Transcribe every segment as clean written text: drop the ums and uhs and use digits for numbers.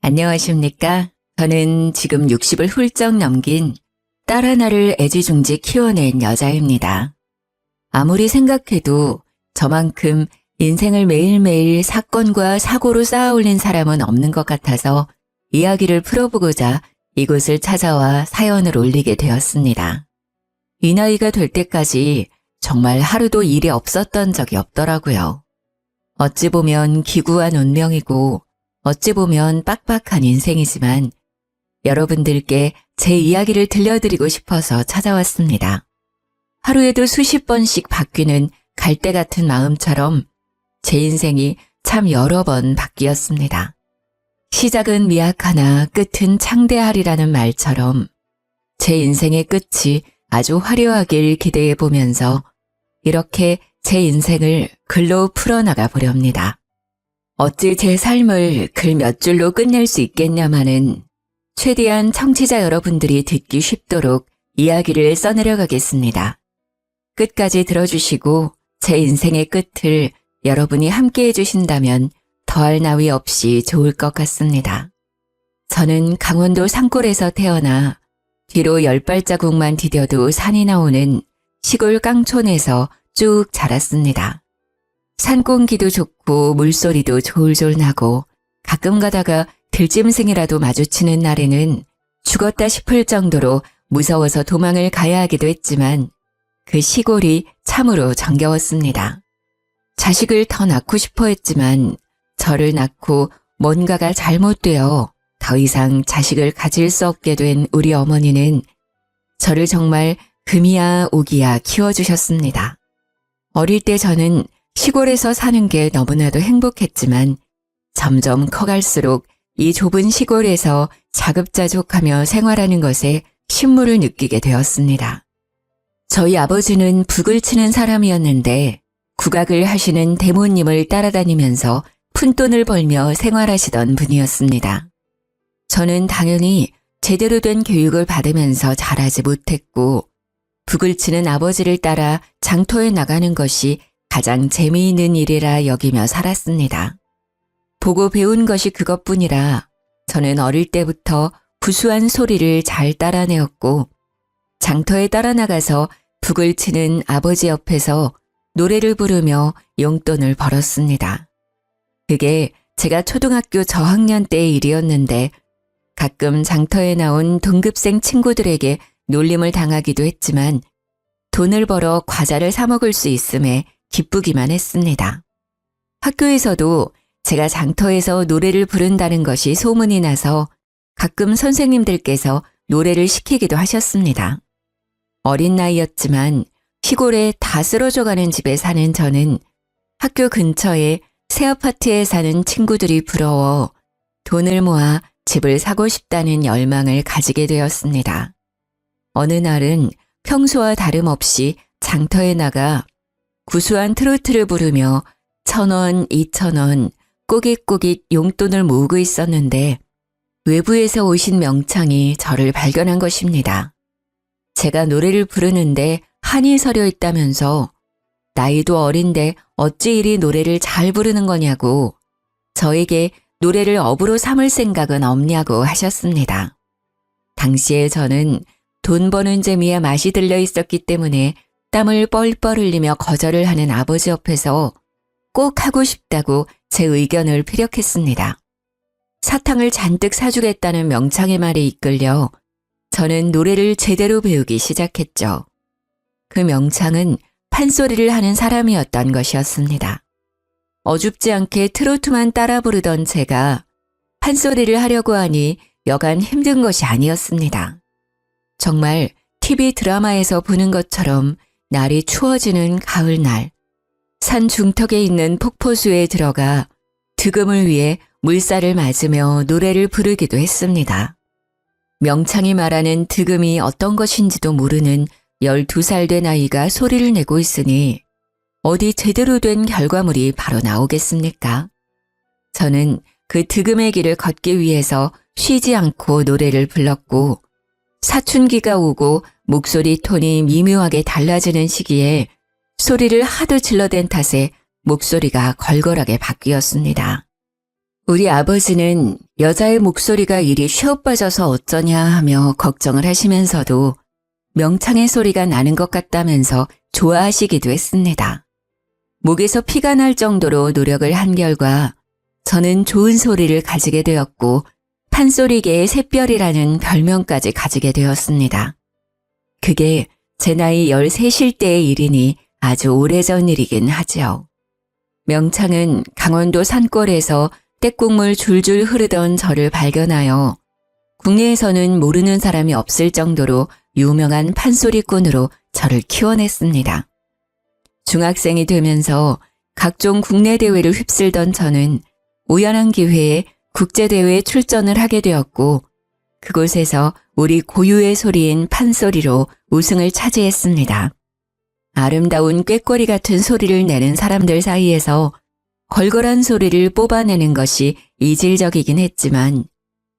안녕하십니까? 저는 지금 60을 훌쩍 넘긴 딸 하나를 애지중지 키워낸 여자입니다. 아무리 생각해도 저만큼 인생을 매일매일 사건과 사고로 쌓아올린 사람은 없는 것 같아서 이야기를 풀어보고자 이곳을 찾아와 사연을 올리게 되었습니다. 이 나이가 될 때까지 정말 하루도 일이 없었던 적이 없더라고요. 어찌 보면 기구한 운명이고 어찌 보면 빡빡한 인생이지만 여러분들께 제 이야기를 들려드리고 싶어서 찾아왔습니다. 하루에도 수십 번씩 바뀌는 갈대 같은 마음처럼 제 인생이 참 여러 번 바뀌었습니다. 시작은 미약하나 끝은 창대하리라는 말처럼 제 인생의 끝이 아주 화려하길 기대해 보면서 이렇게 제 인생을 글로 풀어나가 보렵니다. 어찌 제 삶을 글 몇 줄로 끝낼 수 있겠냐마는 최대한 청취자 여러분들이 듣기 쉽도록 이야기를 써내려가겠습니다. 끝까지 들어주시고 제 인생의 끝을 여러분이 함께 해주신다면 더할 나위 없이 좋을 것 같습니다. 저는 강원도 산골에서 태어나 뒤로 10발자국만 디뎌도 산이 나오는 시골 깡촌에서 쭉 자랐습니다. 산 공기도 좋고 물소리도 졸졸 나고 가끔 가다가 들짐승이라도 마주치는 날에는 죽었다 싶을 정도로 무서워서 도망을 가야 하기도 했지만 그 시골이 참으로 정겨웠습니다. 자식을 더 낳고 싶어 했지만 저를 낳고 뭔가가 잘못되어 더 이상 자식을 가질 수 없게 된 우리 어머니는 저를 정말 금이야 오기야 키워주셨습니다. 어릴 때 저는 시골에서 사는 게 너무나도 행복했지만 점점 커갈수록 이 좁은 시골에서 자급자족하며 생활하는 것에 신물을 느끼게 되었습니다. 저희 아버지는 북을 치는 사람이었는데 국악을 하시는 대모님을 따라다니면서 푼돈을 벌며 생활하시던 분이었습니다. 저는 당연히 제대로 된 교육을 받으면서 자라지 못했고 북을 치는 아버지를 따라 장터에 나가는 것이 가장 재미있는 일이라 여기며 살았습니다. 보고 배운 것이 그것뿐이라 저는 어릴 때부터 구수한 소리를 잘 따라내었고 장터에 따라 나가서 북을 치는 아버지 옆에서 노래를 부르며 용돈을 벌었습니다. 그게 제가 초등학교 저학년 때의 일이었는데 가끔 장터에 나온 동급생 친구들에게 놀림을 당하기도 했지만 돈을 벌어 과자를 사 먹을 수 있음에 기쁘기만 했습니다. 학교에서도 제가 장터에서 노래를 부른다는 것이 소문이 나서 가끔 선생님들께서 노래를 시키기도 하셨습니다. 어린 나이였지만 시골에 다 쓰러져가는 집에 사는 저는 학교 근처에 새 아파트에 사는 친구들이 부러워 돈을 모아 집을 사고 싶다는 열망을 가지게 되었습니다. 어느 날은 평소와 다름없이 장터에 나가 구수한 트로트를 부르며 1,000원, 2,000원 꼬깃꼬깃 용돈을 모으고 있었는데 외부에서 오신 명창이 저를 발견한 것입니다. 제가 노래를 부르는데 한이 서려 있다면서 나이도 어린데 어찌 이리 노래를 잘 부르는 거냐고 저에게 노래를 업으로 삼을 생각은 없냐고 하셨습니다. 당시에 저는 돈 버는 재미에 맛이 들려 있었기 때문에 땀을 뻘뻘 흘리며 거절을 하는 아버지 옆에서 꼭 하고 싶다고 제 의견을 피력했습니다. 사탕을 잔뜩 사주겠다는 명창의 말에 이끌려 저는 노래를 제대로 배우기 시작했죠. 그 명창은 판소리를 하는 사람이었던 것이었습니다. 어줍지 않게 트로트만 따라 부르던 제가 판소리를 하려고 하니 여간 힘든 것이 아니었습니다. 정말 TV 드라마에서 보는 것처럼 날이 추워지는 가을날, 산 중턱에 있는 폭포수에 들어가 득음을 위해 물살을 맞으며 노래를 부르기도 했습니다. 명창이 말하는 득음이 어떤 것인지도 모르는 12살 된 아이가 소리를 내고 있으니 어디 제대로 된 결과물이 바로 나오겠습니까? 저는 그 득음의 길을 걷기 위해서 쉬지 않고 노래를 불렀고 사춘기가 오고 목소리 톤이 미묘하게 달라지는 시기에 소리를 하도 질러댄 탓에 목소리가 걸걸하게 바뀌었습니다. 우리 아버지는 여자의 목소리가 이리 쉬어빠져서 어쩌냐 하며 걱정을 하시면서도 명창의 소리가 나는 것 같다면서 좋아하시기도 했습니다. 목에서 피가 날 정도로 노력을 한 결과 저는 좋은 소리를 가지게 되었고 판소리계의 샛별이라는 별명까지 가지게 되었습니다. 그게 제 나이 13일 때의 일이니 아주 오래전 일이긴 하죠. 명창은 강원도 산골에서 떼국물 줄줄 흐르던 저를 발견하여 국내에서는 모르는 사람이 없을 정도로 유명한 판소리꾼으로 저를 키워냈습니다. 중학생이 되면서 각종 국내 대회를 휩쓸던 저는 우연한 기회에 국제대회에 출전을 하게 되었고 그곳에서 우리 고유의 소리인 판소리로 우승을 차지했습니다. 아름다운 꾀꼬리 같은 소리를 내는 사람들 사이에서 걸걸한 소리를 뽑아내는 것이 이질적이긴 했지만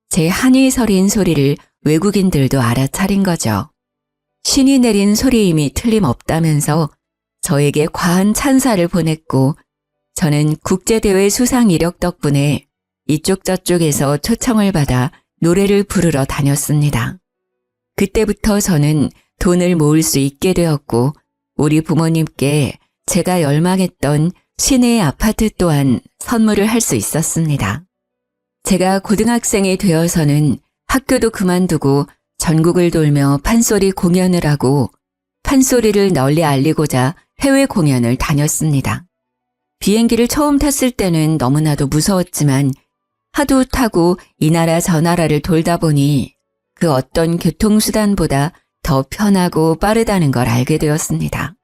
제 한이 서린 소리를 외국인들도 알아차린 거죠. 신이 내린 소리임이 틀림없다면서 저에게 과한 찬사를 보냈고 저는 국제대회 수상 이력 덕분에 이쪽 저쪽에서 초청을 받아 노래를 부르러 다녔습니다. 그때부터 저는 돈을 모을 수 있게 되었고 우리 부모님께 제가 열망했던 시내의 아파트 또한 선물을 할 수 있었습니다. 제가 고등학생이 되어서는 학교도 그만두고 전국을 돌며 판소리 공연을 하고 판소리를 널리 알리고자 해외 공연을 다녔습니다. 비행기를 처음 탔을 때는 너무나도 무서웠지만 하도 타고 이 나라 저 나라를 돌다 보니 그 어떤 교통수단보다 더 편하고 빠르다는 걸 알게 되었습니다.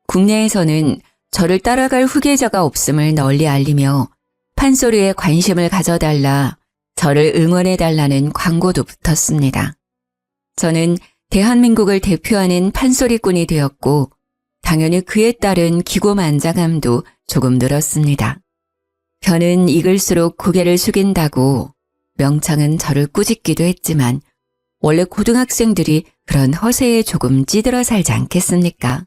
국내에서는 저를 따라갈 후계자가 없음을 널리 알리며 판소리에 관심을 가져달라, 저를 응원해달라는 광고도 붙었습니다. 저는 대한민국을 대표하는 판소리꾼이 되었고 당연히 그에 따른 기고만장함도 조금 늘었습니다. 벼는 익을수록 고개를 숙인다고 명창은 저를 꾸짖기도 했지만 원래 고등학생들이 그런 허세에 조금 찌들어 살지 않겠습니까?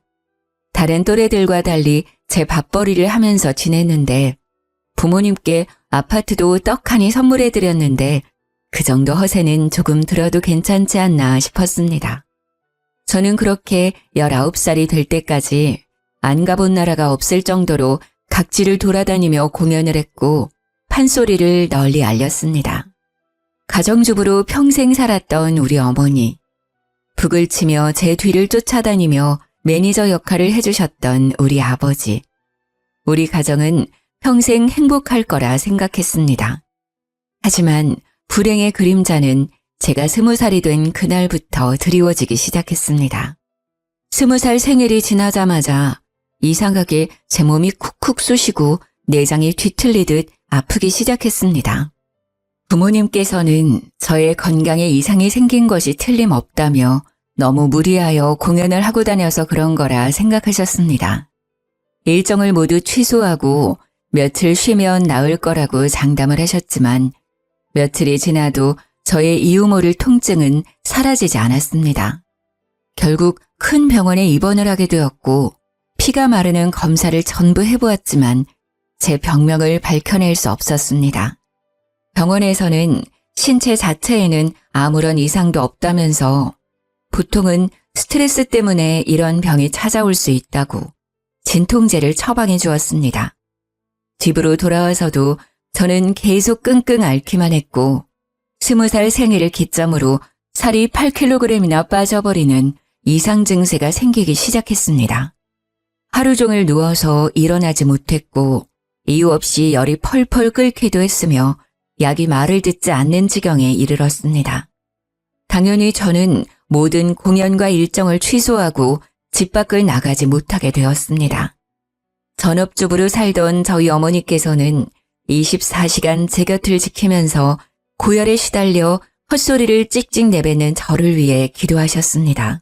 다른 또래들과 달리 제 밥벌이를 하면서 지냈는데 부모님께 아파트도 떡하니 선물해드렸는데 그 정도 허세는 조금 들어도 괜찮지 않나 싶었습니다. 저는 그렇게 19살이 될 때까지 안 가본 나라가 없을 정도로 각지를 돌아다니며 공연을 했고 판소리를 널리 알렸습니다. 가정주부로 평생 살았던 우리 어머니, 북을 치며 제 뒤를 쫓아다니며 매니저 역할을 해주셨던 우리 아버지, 우리 가정은 평생 행복할 거라 생각했습니다. 하지만 불행의 그림자는 제가 20살이 된 그날부터 드리워지기 시작했습니다. 20살 생일이 지나자마자 이상하게 제 몸이 쿡쿡 쑤시고 내장이 뒤틀리듯 아프기 시작했습니다. 부모님께서는 저의 건강에 이상이 생긴 것이 틀림없다며 너무 무리하여 공연을 하고 다녀서 그런 거라 생각하셨습니다. 일정을 모두 취소하고 며칠 쉬면 나을 거라고 장담을 하셨지만 며칠이 지나도 저의 이유 모를 통증은 사라지지 않았습니다. 결국 큰 병원에 입원을 하게 되었고 피가 마르는 검사를 전부 해보았지만 제 병명을 밝혀낼 수 없었습니다. 병원에서는 신체 자체에는 아무런 이상도 없다면서 보통은 스트레스 때문에 이런 병이 찾아올 수 있다고 진통제를 처방해 주었습니다. 집으로 돌아와서도 저는 계속 끙끙 앓기만 했고 20살 생일을 기점으로 살이 8kg이나 빠져버리는 이상 증세가 생기기 시작했습니다. 하루 종일 누워서 일어나지 못했고 이유 없이 열이 펄펄 끓기도 했으며 약이 말을 듣지 않는 지경에 이르렀습니다. 당연히 저는 모든 공연과 일정을 취소하고 집 밖을 나가지 못하게 되었습니다. 전업주부로 살던 저희 어머니께서는 24시간 제 곁을 지키면서 고열에 시달려 헛소리를 찍찍 내뱉는 저를 위해 기도하셨습니다.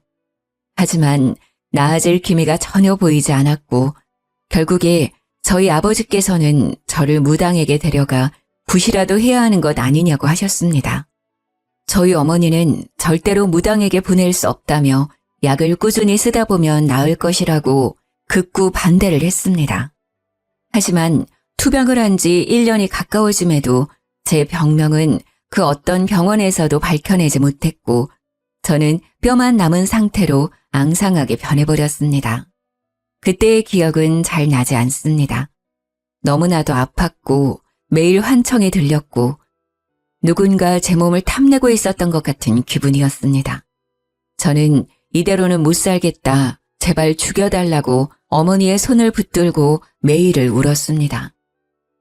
하지만 나아질 기미가 전혀 보이지 않았고 결국에 저희 아버지께서는 저를 무당에게 데려가 굿이라도 해야 하는 것 아니냐고 하셨습니다. 저희 어머니는 절대로 무당에게 보낼 수 없다며 약을 꾸준히 쓰다 보면 나을 것이라고 극구 반대를 했습니다. 하지만 투병을 한 지 1년이 가까워짐에도 제 병명은 그 어떤 병원에서도 밝혀내지 못했고 저는 뼈만 남은 상태로 앙상하게 변해버렸습니다. 그때의 기억은 잘 나지 않습니다. 너무나도 아팠고 매일 환청에 들렸고 누군가 제 몸을 탐내고 있었던 것 같은 기분이었습니다. 저는 이대로는 못 살겠다, 제발 죽여달라고 어머니의 손을 붙들고 매일을 울었습니다.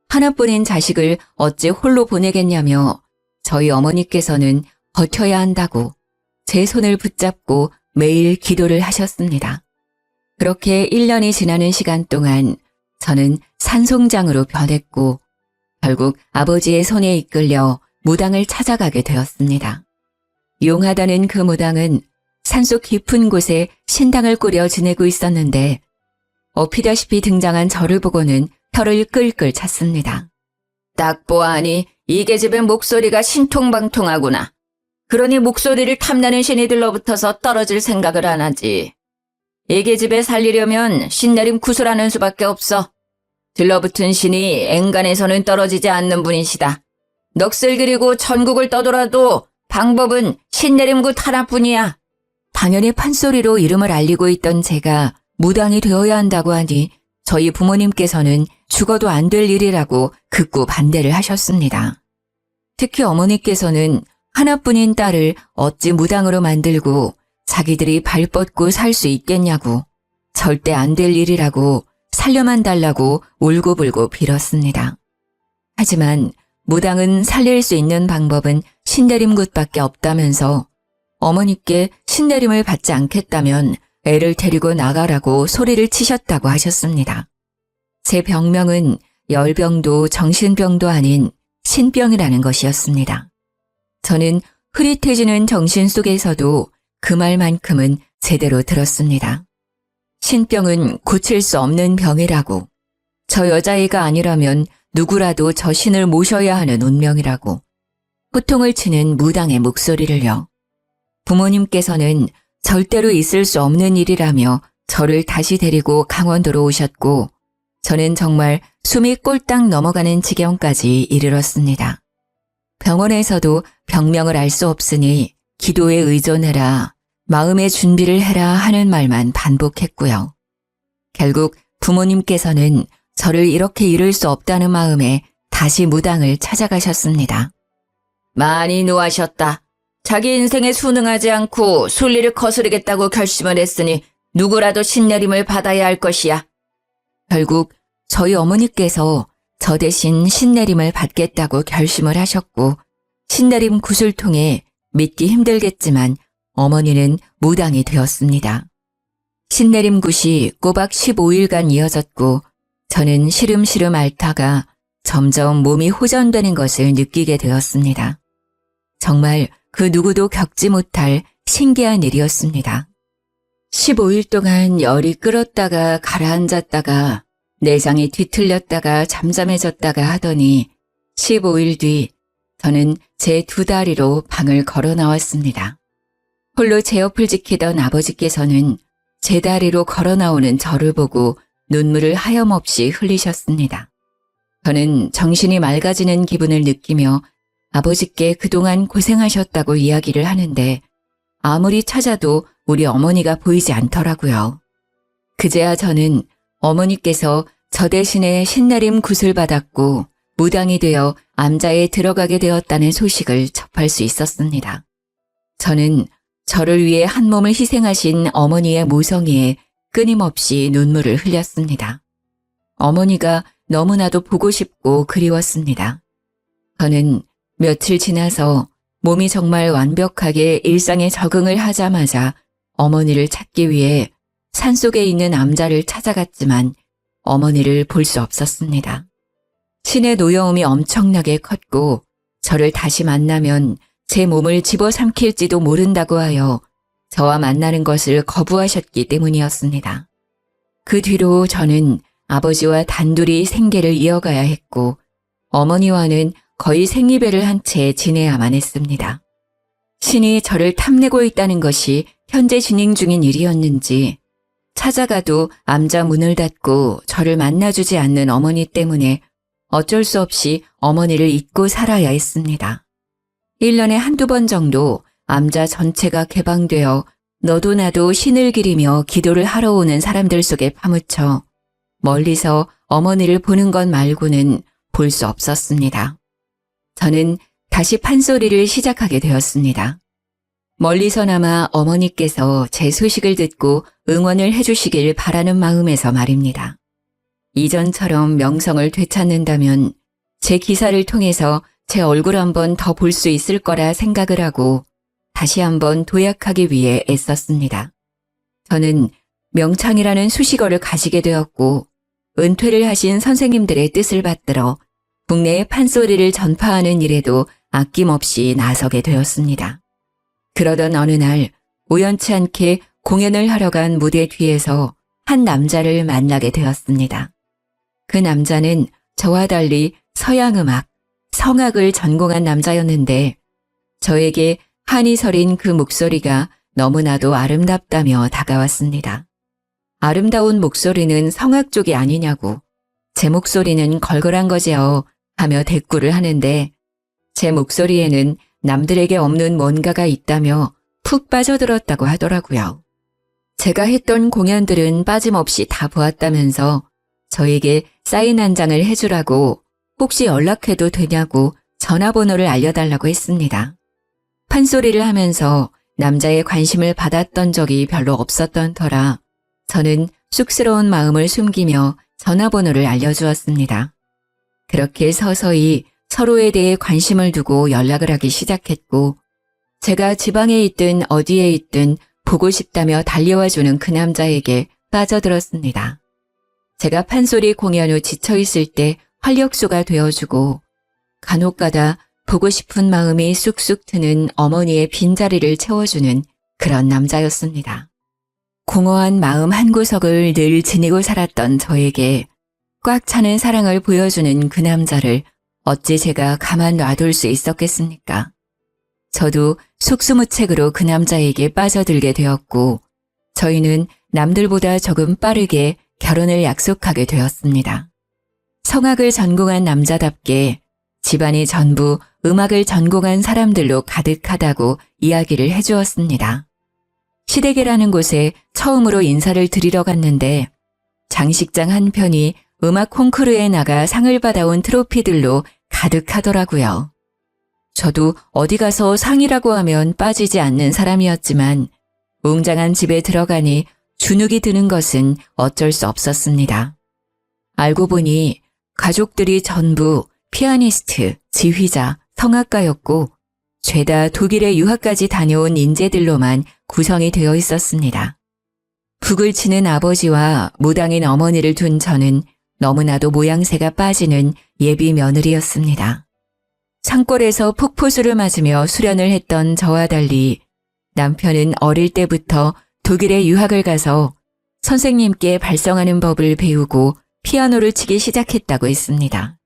하나뿐인 자식을 어찌 홀로 보내겠냐며 저희 어머니께서는 버텨야 한다고 제 손을 붙잡고 매일 기도를 하셨습니다. 그렇게 1년이 지나는 시간 동안 저는 산송장으로 변했고 결국 아버지의 손에 이끌려 무당을 찾아가게 되었습니다. 용하다는 그 무당은 산속 깊은 곳에 신당을 꾸려 지내고 있었는데 엎이다시피 등장한 저를 보고는 혀를 끌끌 찼습니다. 딱 보아하니 이 계집의 목소리가 신통방통하구나. 그러니 목소리를 탐나는 신이 들러붙어서 떨어질 생각을 안 하지. 이 계집에 살리려면 신내림 구슬하는 수밖에 없어. 들러붙은 신이 앵간에서는 떨어지지 않는 분이시다. 넋을 그리고 천국을 떠돌아도 방법은 신내림굿 하나뿐이야. 당연히 판소리로 이름을 알리고 있던 제가 무당이 되어야 한다고 하니 저희 부모님께서는 죽어도 안 될 일이라고 극구 반대를 하셨습니다. 특히 어머니께서는 하나뿐인 딸을 어찌 무당으로 만들고 자기들이 발 뻗고 살 수 있겠냐고 절대 안 될 일이라고 살려만 달라고 울고불고 빌었습니다. 하지만 무당은 살릴 수 있는 방법은 신내림굿밖에 없다면서 어머니께 신내림을 받지 않겠다면 애를 데리고 나가라고 소리를 치셨다고 하셨습니다. 제 병명은 열병도 정신병도 아닌 신병이라는 것이었습니다. 저는 흐릿해지는 정신 속에서도 그 말만큼은 제대로 들었습니다. 신병은 고칠 수 없는 병이라고, 저 여자애가 아니라면 누구라도 저 신을 모셔야 하는 운명이라고, 호통을 치는 무당의 목소리를요. 부모님께서는 절대로 있을 수 없는 일이라며 저를 다시 데리고 강원도로 오셨고 저는 정말 숨이 꼴딱 넘어가는 지경까지 이르렀습니다. 병원에서도 병명을 알 수 없으니 기도에 의존해라, 마음의 준비를 해라 하는 말만 반복했고요. 결국 부모님께서는 저를 이렇게 잃을 수 없다는 마음에 다시 무당을 찾아가셨습니다. 많이 노하셨다. 자기 인생에 순응하지 않고 순리를 거스르겠다고 결심을 했으니 누구라도 신내림을 받아야 할 것이야. 결국 저희 어머니께서 저 대신 신내림을 받겠다고 결심을 하셨고 신내림 굿을 통해 믿기 힘들겠지만 어머니는 무당이 되었습니다. 신내림 굿이 꼬박 15일간 이어졌고 저는 시름시름 앓다가 점점 몸이 호전되는 것을 느끼게 되었습니다. 정말 그 누구도 겪지 못할 신기한 일이었습니다. 15일 동안 열이 끓었다가 가라앉았다가 내장이 뒤틀렸다가 잠잠해졌다가 하더니 15일 뒤 저는 제 두 다리로 방을 걸어 나왔습니다. 홀로 제 옆을 지키던 아버지께서는 제 다리로 걸어 나오는 저를 보고 눈물을 하염없이 흘리셨습니다. 저는 정신이 맑아지는 기분을 느끼며 아버지께 그동안 고생하셨다고 이야기를 하는데 아무리 찾아도 우리 어머니가 보이지 않더라고요. 그제야 저는 어머니께서 저 대신에 신내림 굿을 받았고 무당이 되어 암자에 들어가게 되었다는 소식을 접할 수 있었습니다. 저는 저를 위해 한 몸을 희생하신 어머니의 모성이에 끊임없이 눈물을 흘렸습니다. 어머니가 너무나도 보고 싶고 그리웠습니다. 저는 며칠 지나서 몸이 정말 완벽하게 일상에 적응을 하자마자 어머니를 찾기 위해 산속에 있는 암자를 찾아갔지만 어머니를 볼 수 없었습니다. 신의 노여움이 엄청나게 컸고 저를 다시 만나면 제 몸을 집어삼킬지도 모른다고 하여 저와 만나는 것을 거부하셨기 때문이었습니다. 그 뒤로 저는 아버지와 단둘이 생계를 이어가야 했고 어머니와는 거의 생이별을 한 채 지내야만 했습니다. 신이 저를 탐내고 있다는 것이 현재 진행 중인 일이었는지 찾아가도 암자 문을 닫고 저를 만나주지 않는 어머니 때문에 어쩔 수 없이 어머니를 잊고 살아야 했습니다. 1년에 한두 번 정도 암자 전체가 개방되어 너도 나도 신을 기리며 기도를 하러 오는 사람들 속에 파묻혀 멀리서 어머니를 보는 것 말고는 볼 수 없었습니다. 저는 다시 판소리를 시작하게 되었습니다. 멀리서나마 어머니께서 제 소식을 듣고 응원을 해주시길 바라는 마음에서 말입니다. 이전처럼 명성을 되찾는다면 제 기사를 통해서 제 얼굴 한번 더 볼 수 있을 거라 생각을 하고 다시 한번 도약하기 위해 애썼습니다. 저는 명창이라는 수식어를 가지게 되었고 은퇴를 하신 선생님들의 뜻을 받들어 국내의 판소리를 전파하는 일에도 아낌없이 나서게 되었습니다. 그러던 어느 날 우연치 않게 공연을 하러 간 무대 뒤에서 한 남자를 만나게 되었습니다. 그 남자는 저와 달리 서양음악, 성악을 전공한 남자였는데 저에게 한이 서린 그 목소리가 너무나도 아름답다며 다가왔습니다. 아름다운 목소리는 성악 쪽이 아니냐고, 제 목소리는 걸걸한 거지요 하며 대꾸를 하는데 제 목소리에는 남들에게 없는 뭔가가 있다며 푹 빠져들었다고 하더라고요. 제가 했던 공연들은 빠짐없이 다 보았다면서 저에게 사인 한 장을 해주라고 혹시 연락해도 되냐고 전화번호를 알려달라고 했습니다. 판소리를 하면서 남자의 관심을 받았던 적이 별로 없었던 터라 저는 쑥스러운 마음을 숨기며 전화번호를 알려주었습니다. 그렇게 서서히 서로에 대해 관심을 두고 연락을 하기 시작했고 제가 지방에 있든 어디에 있든 보고 싶다며 달려와주는 그 남자에게 빠져들었습니다. 제가 판소리 공연 후 지쳐있을 때 활력소가 되어주고 간혹가다 보고 싶은 마음이 쑥쑥 트는 어머니의 빈자리를 채워주는 그런 남자였습니다. 공허한 마음 한구석을 늘 지니고 살았던 저에게 꽉 차는 사랑을 보여주는 그 남자를 어찌 제가 가만 놔둘 수 있었겠습니까? 저도 속수무책으로 그 남자에게 빠져들게 되었고 저희는 남들보다 조금 빠르게 결혼을 약속하게 되었습니다. 성악을 전공한 남자답게 집안이 전부 음악을 전공한 사람들로 가득하다고 이야기를 해주었습니다. 시댁이라는 곳에 처음으로 인사를 드리러 갔는데 장식장 한편이 음악 콩쿠르에 나가 상을 받아온 트로피들로 가득하더라고요. 저도 어디 가서 상이라고 하면 빠지지 않는 사람이었지만 웅장한 집에 들어가니 주눅이 드는 것은 어쩔 수 없었습니다. 알고 보니 가족들이 전부 피아니스트, 지휘자, 성악가였고 죄다 독일에 유학까지 다녀온 인재들로만 구성이 되어 있었습니다. 북을 치는 아버지와 무당인 어머니를 둔 저는 너무나도 모양새가 빠지는 예비 며느리였습니다. 산골에서 폭포수를 맞으며 수련을 했던 저와 달리 남편은 어릴 때부터 독일에 유학을 가서 선생님께 발성하는 법을 배우고 피아노를 치기 시작했다고 했습니다.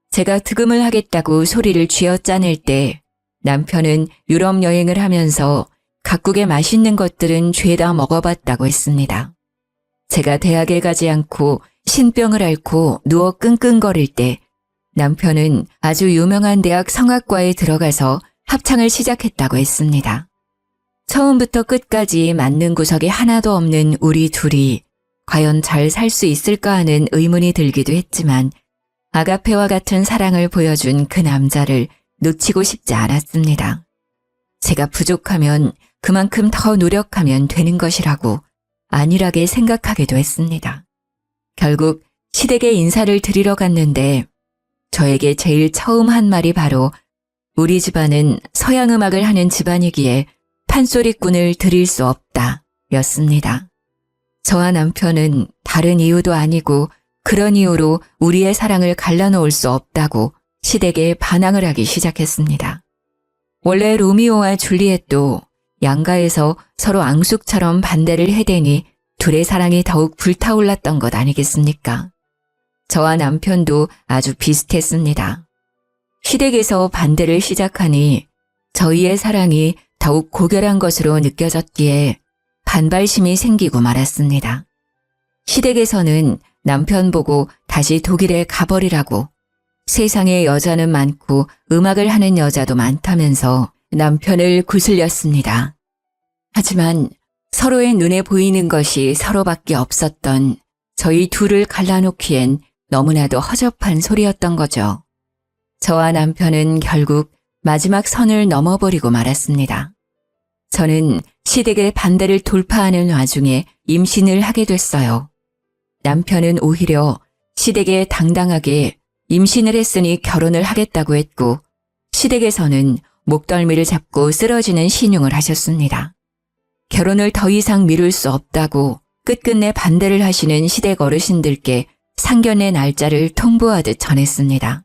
제가 득음을 하겠다고 소리를 쥐어짜낼 때 남편은 유럽 여행을 하면서 각국의 맛있는 것들은 죄다 먹어봤다고 했습니다. 제가 대학에 가지 않고 신병을 앓고 누워 끙끙거릴 때 남편은 아주 유명한 대학 성악과에 들어가서 합창을 시작했다고 했습니다. 처음부터 끝까지 맞는 구석이 하나도 없는 우리 둘이 과연 잘 살 수 있을까 하는 의문이 들기도 했지만 아가페와 같은 사랑을 보여준 그 남자를 놓치고 싶지 않았습니다. 제가 부족하면 그만큼 더 노력하면 되는 것이라고 안일하게 생각하기도 했습니다. 결국 시댁에 인사를 드리러 갔는데 저에게 제일 처음 한 말이 바로 우리 집안은 서양음악을 하는 집안이기에 판소리꾼을 드릴 수 없다 였습니다. 저와 남편은 다른 이유도 아니고 그런 이유로 우리의 사랑을 갈라놓을 수 없다고 시댁에 반항을 하기 시작했습니다. 원래 로미오와 줄리엣도 양가에서 서로 앙숙처럼 반대를 해대니 둘의 사랑이 더욱 불타올랐던 것 아니겠습니까? 저와 남편도 아주 비슷했습니다. 시댁에서 반대를 시작하니 저희의 사랑이 더욱 고결한 것으로 느껴졌기에 반발심이 생기고 말았습니다. 시댁에서는 남편 보고 다시 독일에 가버리라고 세상에 여자는 많고 음악을 하는 여자도 많다면서 남편을 구슬렸습니다. 하지만 서로의 눈에 보이는 것이 서로밖에 없었던 저희 둘을 갈라놓기엔 너무나도 허접한 소리였던 거죠. 저와 남편은 결국 마지막 선을 넘어버리고 말았습니다. 저는 시댁의 반대를 돌파하는 와중에 임신을 하게 됐어요. 남편은 오히려 시댁에 당당하게 임신을 했으니 결혼을 하겠다고 했고, 시댁에서는 목덜미를 잡고 쓰러지는 신용을 하셨습니다. 결혼을 더 이상 미룰 수 없다고 끝끝내 반대를 하시는 시댁 어르신들께 상견례 날짜를 통보하듯 전했습니다.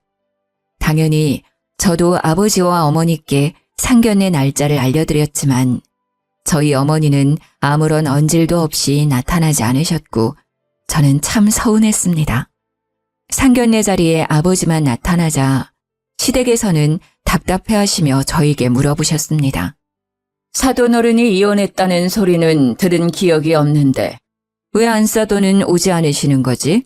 당연히 저도 아버지와 어머니께 상견례 날짜를 알려드렸지만 저희 어머니는 아무런 언질도 없이 나타나지 않으셨고 저는 참 서운했습니다. 상견례 자리에 아버지만 나타나자 시댁에서는 답답해하시며 저에게 물어보셨습니다. 사돈어른이 이혼했다는 소리는 들은 기억이 없는데 왜 안사돈은 오지 않으시는 거지?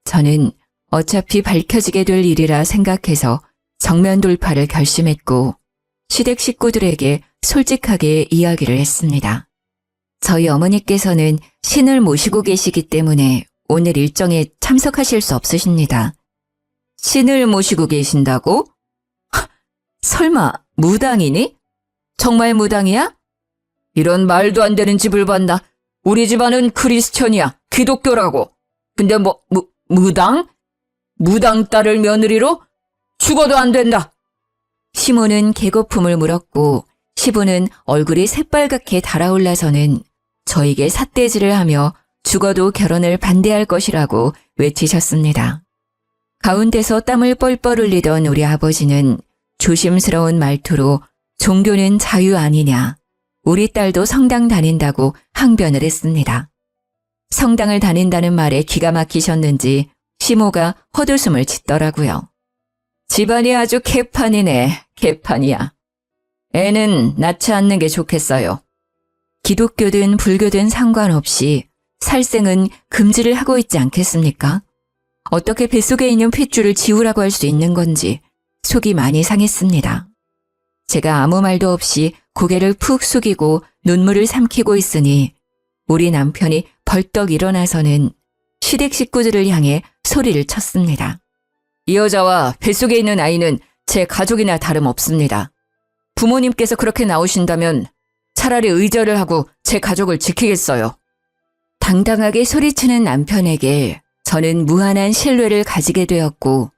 저는 어차피 밝혀지게 될 일이라 생각해서 정면 돌파를 결심했고 시댁 식구들에게 솔직하게 이야기를 했습니다. 저희 어머니께서는 신을 모시고 계시기 때문에 오늘 일정에 참석하실 수 없으십니다. 신을 모시고 계신다고? 설마 무당이니? 정말 무당이야? 이런 말도 안 되는 집을 봤나? 우리 집안은 크리스천이야. 기독교라고. 근데 무당? 무당 딸을 며느리로? 죽어도 안 된다. 시모는 개거품을 물었고 시부는 얼굴이 새빨갛게 달아올라서는 저에게 삿대질을 하며 죽어도 결혼을 반대할 것이라고 외치셨습니다. 가운데서 땀을 뻘뻘 흘리던 우리 아버지는 조심스러운 말투로 종교는 자유 아니냐, 우리 딸도 성당 다닌다고 항변을 했습니다. 성당을 다닌다는 말에 기가 막히셨는지 시모가 헛웃음을 짓더라고요. 집안이 아주 개판이네, 개판이야. 애는 낳지 않는 게 좋겠어요. 기독교든 불교든 상관없이 살생은 금지를 하고 있지 않겠습니까? 어떻게 뱃속에 있는 핏줄을 지우라고 할 수 있는 건지 속이 많이 상했습니다. 제가 아무 말도 없이 고개를 푹 숙이고 눈물을 삼키고 있으니 우리 남편이 벌떡 일어나서는 시댁 식구들을 향해 소리를 쳤습니다. 이 여자와 뱃속에 있는 아이는 제 가족이나 다름없습니다. 부모님께서 그렇게 나오신다면 차라리 의절을 하고 제 가족을 지키겠어요. 당당하게 소리치는 남편에게 저는 무한한 신뢰를 가지게 되었고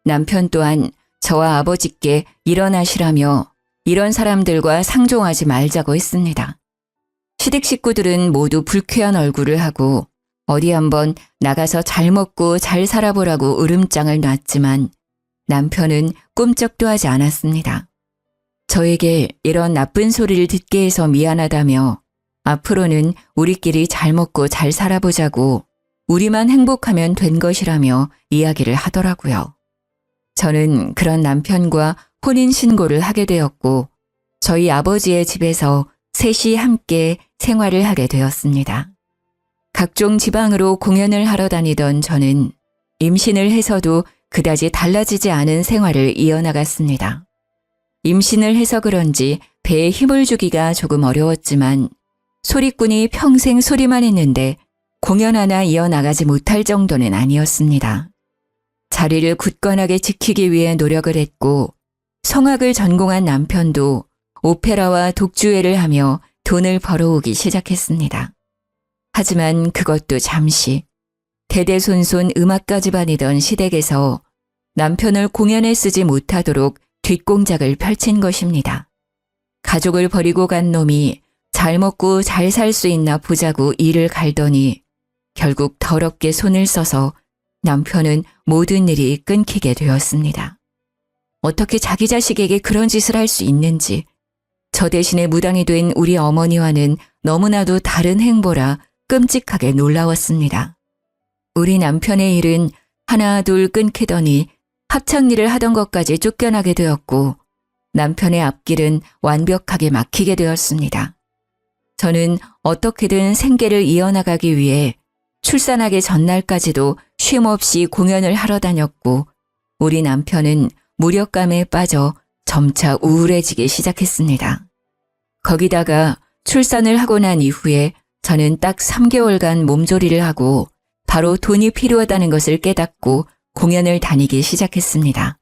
남편 또한 저와 아버지께 일어나시라며 이런 사람들과 상종하지 말자고 했습니다. 시댁 식구들은 모두 불쾌한 얼굴을 하고 어디 한번 나가서 잘 먹고 잘 살아보라고 으름장을 놨지만 남편은 꿈쩍도 하지 않았습니다. 저에게 이런 나쁜 소리를 듣게 해서 미안하다며 앞으로는 우리끼리 잘 먹고 잘 살아보자고 우리만 행복하면 된 것이라며 이야기를 하더라고요. 저는 그런 남편과 혼인신고를 하게 되었고 저희 아버지의 집에서 셋이 함께 생활을 하게 되었습니다. 각종 지방으로 공연을 하러 다니던 저는 임신을 해서도 그다지 달라지지 않은 생활을 이어나갔습니다. 임신을 해서 그런지 배에 힘을 주기가 조금 어려웠지만 소리꾼이 평생 소리만 했는데 공연 하나 이어나가지 못할 정도는 아니었습니다. 자리를 굳건하게 지키기 위해 노력을 했고 성악을 전공한 남편도 오페라와 독주회를 하며 돈을 벌어오기 시작했습니다. 하지만 그것도 잠시 대대손손 음악가 집안이던 시댁에서 남편을 공연에 쓰지 못하도록 뒷공작을 펼친 것입니다. 가족을 버리고 간 놈이 잘 먹고 잘 살 수 있나 보자고 일을 갈더니 결국 더럽게 손을 써서 남편은 모든 일이 끊기게 되었습니다. 어떻게 자기 자식에게 그런 짓을 할 수 있는지 저 대신에 무당이 된 우리 어머니와는 너무나도 다른 행보라 끔찍하게 놀라웠습니다. 우리 남편의 일은 하나 둘 끊기더니 합창일을 하던 것까지 쫓겨나게 되었고 남편의 앞길은 완벽하게 막히게 되었습니다. 저는 어떻게든 생계를 이어나가기 위해 출산하기 전날까지도 쉼없이 공연을 하러 다녔고 우리 남편은 무력감에 빠져 점차 우울해지기 시작했습니다. 거기다가 출산을 하고 난 이후에 저는 딱 3개월간 몸조리를 하고 바로 돈이 필요하다는 것을 깨닫고 공연을 다니기 시작했습니다.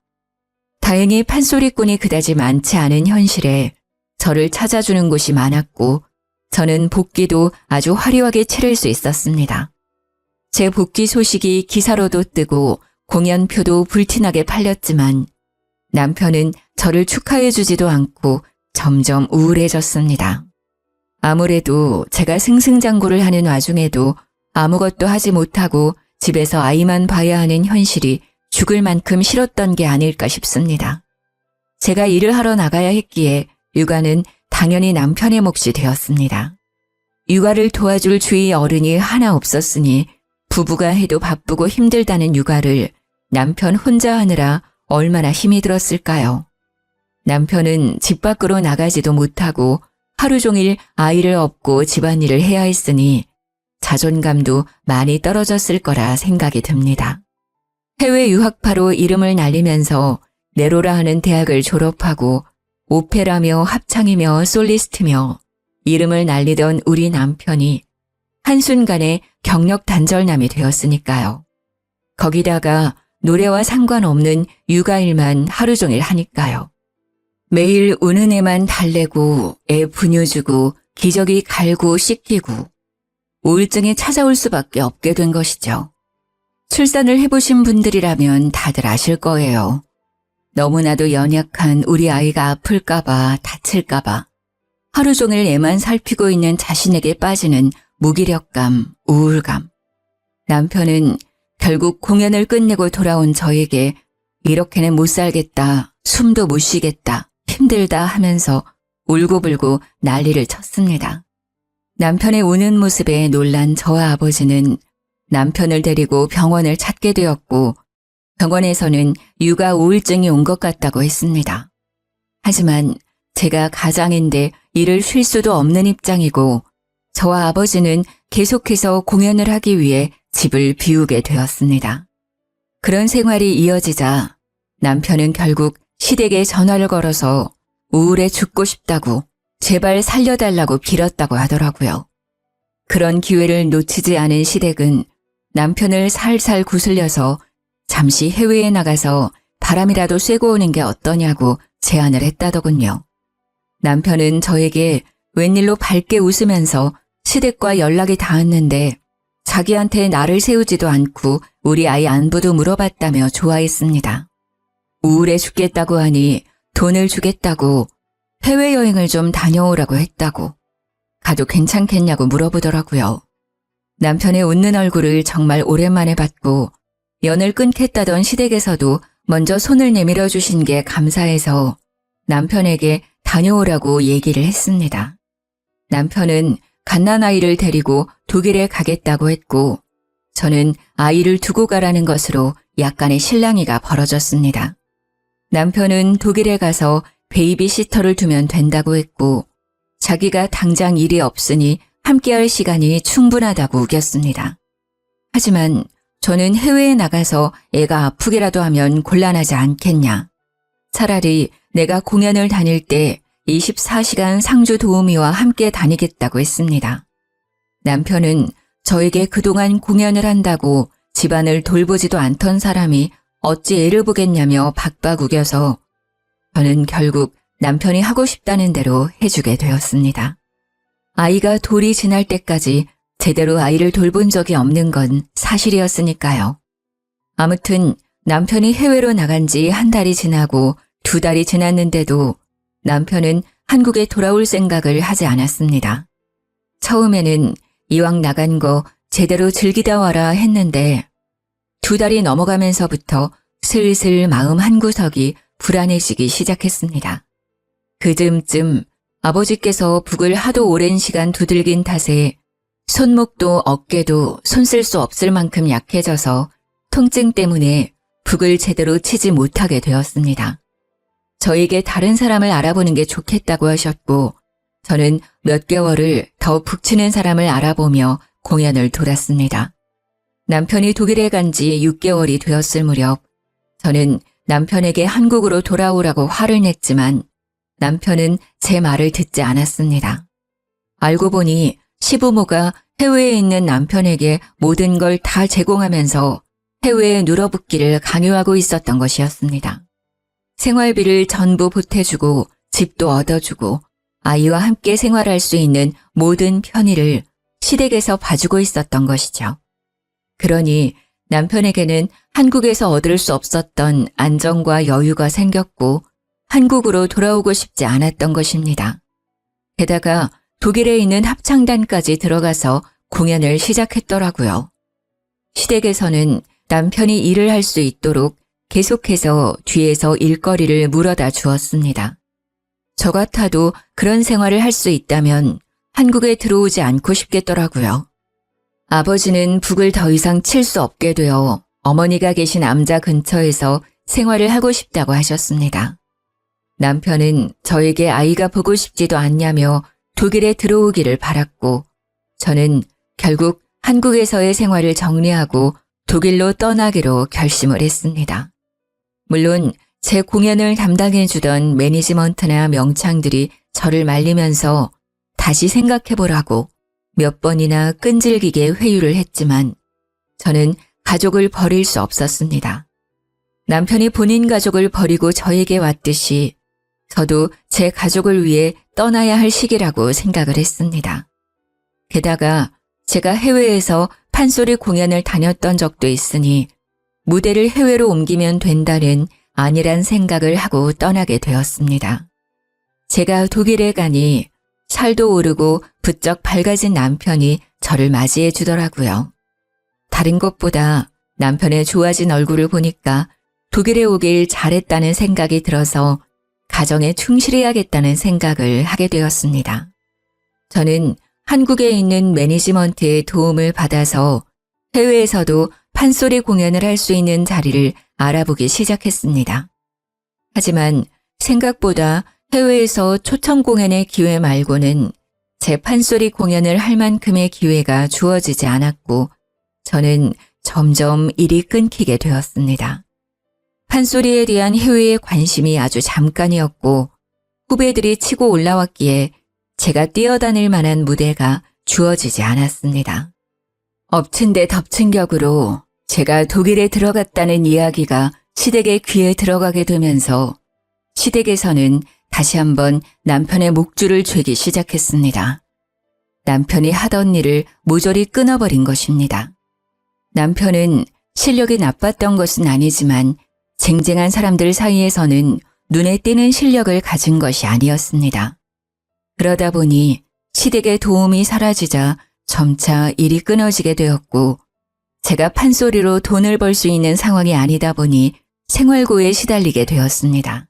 다행히 판소리꾼이 그다지 많지 않은 현실에 저를 찾아주는 곳이 많았고 저는 복귀도 아주 화려하게 치를 수 있었습니다. 제 복귀 소식이 기사로도 뜨고 공연표도 불티나게 팔렸지만 남편은 저를 축하해주지도 않고 점점 우울해졌습니다. 아무래도 제가 승승장구를 하는 와중에도 아무것도 하지 못하고 집에서 아이만 봐야 하는 현실이 죽을 만큼 싫었던 게 아닐까 싶습니다. 제가 일을 하러 나가야 했기에 육아는 당연히 남편의 몫이 되었습니다. 육아를 도와줄 주위 어른이 하나 없었으니 부부가 해도 바쁘고 힘들다는 육아를 남편 혼자 하느라 얼마나 힘이 들었을까요? 남편은 집 밖으로 나가지도 못하고 하루 종일 아이를 업고 집안일을 해야 했으니 자존감도 많이 떨어졌을 거라 생각이 듭니다. 해외 유학파로 이름을 날리면서 네로라 하는 대학을 졸업하고 오페라며 합창이며 솔리스트며 이름을 날리던 우리 남편이 한순간에 경력 단절남이 되었으니까요. 거기다가 노래와 상관없는 육아일만 하루 종일 하니까요. 매일 우는 애만 달래고 애 분유주고 기저귀 갈고 씻기고 우울증이 찾아올 수밖에 없게 된 것이죠. 출산을 해보신 분들이라면 다들 아실 거예요. 너무나도 연약한 우리 아이가 아플까봐 다칠까봐 하루 종일 애만 살피고 있는 자신에게 빠지는 무기력감, 우울감. 남편은 결국 공연을 끝내고 돌아온 저에게 이렇게는 못 살겠다, 숨도 못 쉬겠다, 힘들다 하면서 울고불고 난리를 쳤습니다. 남편의 우는 모습에 놀란 저와 아버지는 남편을 데리고 병원을 찾게 되었고 병원에서는 육아 우울증이 온 것 같다고 했습니다. 하지만 제가 가장인데 일을 쉴 수도 없는 입장이고 저와 아버지는 계속해서 공연을 하기 위해 집을 비우게 되었습니다. 그런 생활이 이어지자 남편은 결국 시댁에 전화를 걸어서 우울해 죽고 싶다고 제발 살려달라고 빌었다고 하더라고요. 그런 기회를 놓치지 않은 시댁은 남편을 살살 구슬려서 잠시 해외에 나가서 바람이라도 쐬고 오는 게 어떠냐고 제안을 했다더군요. 남편은 저에게 웬일로 밝게 웃으면서 시댁과 연락이 닿았는데 자기한테 나를 세우지도 않고 우리 아이 안부도 물어봤다며 좋아했습니다. 우울해 죽겠다고 하니 돈을 주겠다고 해외여행을 좀 다녀오라고 했다고 가도 괜찮겠냐고 물어보더라고요. 남편의 웃는 얼굴을 정말 오랜만에 봤고 연을 끊겠다던 시댁에서도 먼저 손을 내밀어 주신 게 감사해서 남편에게 다녀오라고 얘기를 했습니다. 남편은 갓난아이를 데리고 독일에 가겠다고 했고 저는 아이를 두고 가라는 것으로 약간의 실랑이가 벌어졌습니다. 남편은 독일에 가서 베이비시터를 두면 된다고 했고 자기가 당장 일이 없으니 함께할 시간이 충분하다고 우겼습니다. 하지만 저는 해외에 나가서 애가 아프기라도 하면 곤란하지 않겠냐. 차라리 내가 공연을 다닐 때 24시간 상주 도우미와 함께 다니겠다고 했습니다. 남편은 저에게 그동안 공연을 한다고 집안을 돌보지도 않던 사람이 어찌 애를 보겠냐며 박박 우겨서 저는 결국 남편이 하고 싶다는 대로 해주게 되었습니다. 아이가 돌이 지날 때까지 제대로 아이를 돌본 적이 없는 건 사실이었으니까요. 아무튼 남편이 해외로 나간 지 한 달이 지나고 2달이 지났는데도 남편은 한국에 돌아올 생각을 하지 않았습니다. 처음에는 이왕 나간 거 제대로 즐기다 와라 했는데 2달이 넘어가면서부터 슬슬 마음 한구석이 불안해지기 시작했습니다. 그 즈음쯤 아버지께서 북을 하도 오랜 시간 두들긴 탓에 손목도 어깨도 손 쓸 수 없을 만큼 약해져서 통증 때문에 북을 제대로 치지 못하게 되었습니다. 저에게 다른 사람을 알아보는 게 좋겠다고 하셨고 저는 몇 개월을 더 북 치는 사람을 알아보며 공연을 돌았습니다. 남편이 독일에 간 지 6개월이 되었을 무렵 저는 남편에게 한국으로 돌아오라고 화를 냈지만 남편은 제 말을 듣지 않았습니다. 알고 보니 시부모가 해외에 있는 남편에게 모든 걸 다 제공하면서 해외에 눌어붙기를 강요하고 있었던 것이었습니다. 생활비를 전부 보태주고 집도 얻어주고 아이와 함께 생활할 수 있는 모든 편의를 시댁에서 봐주고 있었던 것이죠. 그러니 남편에게는 한국에서 얻을 수 없었던 안정과 여유가 생겼고 한국으로 돌아오고 싶지 않았던 것입니다. 게다가 독일에 있는 합창단까지 들어가서 공연을 시작했더라고요. 시댁에서는 남편이 일을 할 수 있도록 계속해서 뒤에서 일거리를 물어다 주었습니다. 저 같아도 그런 생활을 할 수 있다면 한국에 들어오지 않고 싶겠더라고요. 아버지는 북을 더 이상 칠 수 없게 되어 어머니가 계신 암자 근처에서 생활을 하고 싶다고 하셨습니다. 남편은 저에게 아이가 보고 싶지도 않냐며 독일에 들어오기를 바랐고 저는 결국 한국에서의 생활을 정리하고 독일로 떠나기로 결심을 했습니다. 물론 제 공연을 담당해주던 매니지먼트나 명창들이 저를 말리면서 다시 생각해보라고 몇 번이나 끈질기게 회유를 했지만 저는 가족을 버릴 수 없었습니다. 남편이 본인 가족을 버리고 저에게 왔듯이 저도 제 가족을 위해 떠나야 할 시기라고 생각을 했습니다. 게다가 제가 해외에서 판소리 공연을 다녔던 적도 있으니 무대를 해외로 옮기면 된다는 아니란 생각을 하고 떠나게 되었습니다. 제가 독일에 가니 살도 오르고 부쩍 밝아진 남편이 저를 맞이해 주더라고요. 다른 것보다 남편의 좋아진 얼굴을 보니까 독일에 오길 잘했다는 생각이 들어서 가정에 충실해야겠다는 생각을 하게 되었습니다. 저는 한국에 있는 매니지먼트의 도움을 받아서 해외에서도 판소리 공연을 할 수 있는 자리를 알아보기 시작했습니다. 하지만 생각보다 해외에서 초청 공연의 기회 말고는 제 판소리 공연을 할 만큼의 기회가 주어지지 않았고 저는 점점 일이 끊기게 되었습니다. 판소리에 대한 해외의 관심이 아주 잠깐이었고 후배들이 치고 올라왔기에 제가 뛰어다닐 만한 무대가 주어지지 않았습니다. 엎친 데 덮친 격으로 제가 독일에 들어갔다는 이야기가 시댁의 귀에 들어가게 되면서 시댁에서는 다시 한번 남편의 목줄을 죄기 시작했습니다. 남편이 하던 일을 모조리 끊어버린 것입니다. 남편은 실력이 나빴던 것은 아니지만 쟁쟁한 사람들 사이에서는 눈에 띄는 실력을 가진 것이 아니었습니다. 그러다 보니 시댁의 도움이 사라지자 점차 일이 끊어지게 되었고 제가 판소리로 돈을 벌 수 있는 상황이 아니다 보니 생활고에 시달리게 되었습니다.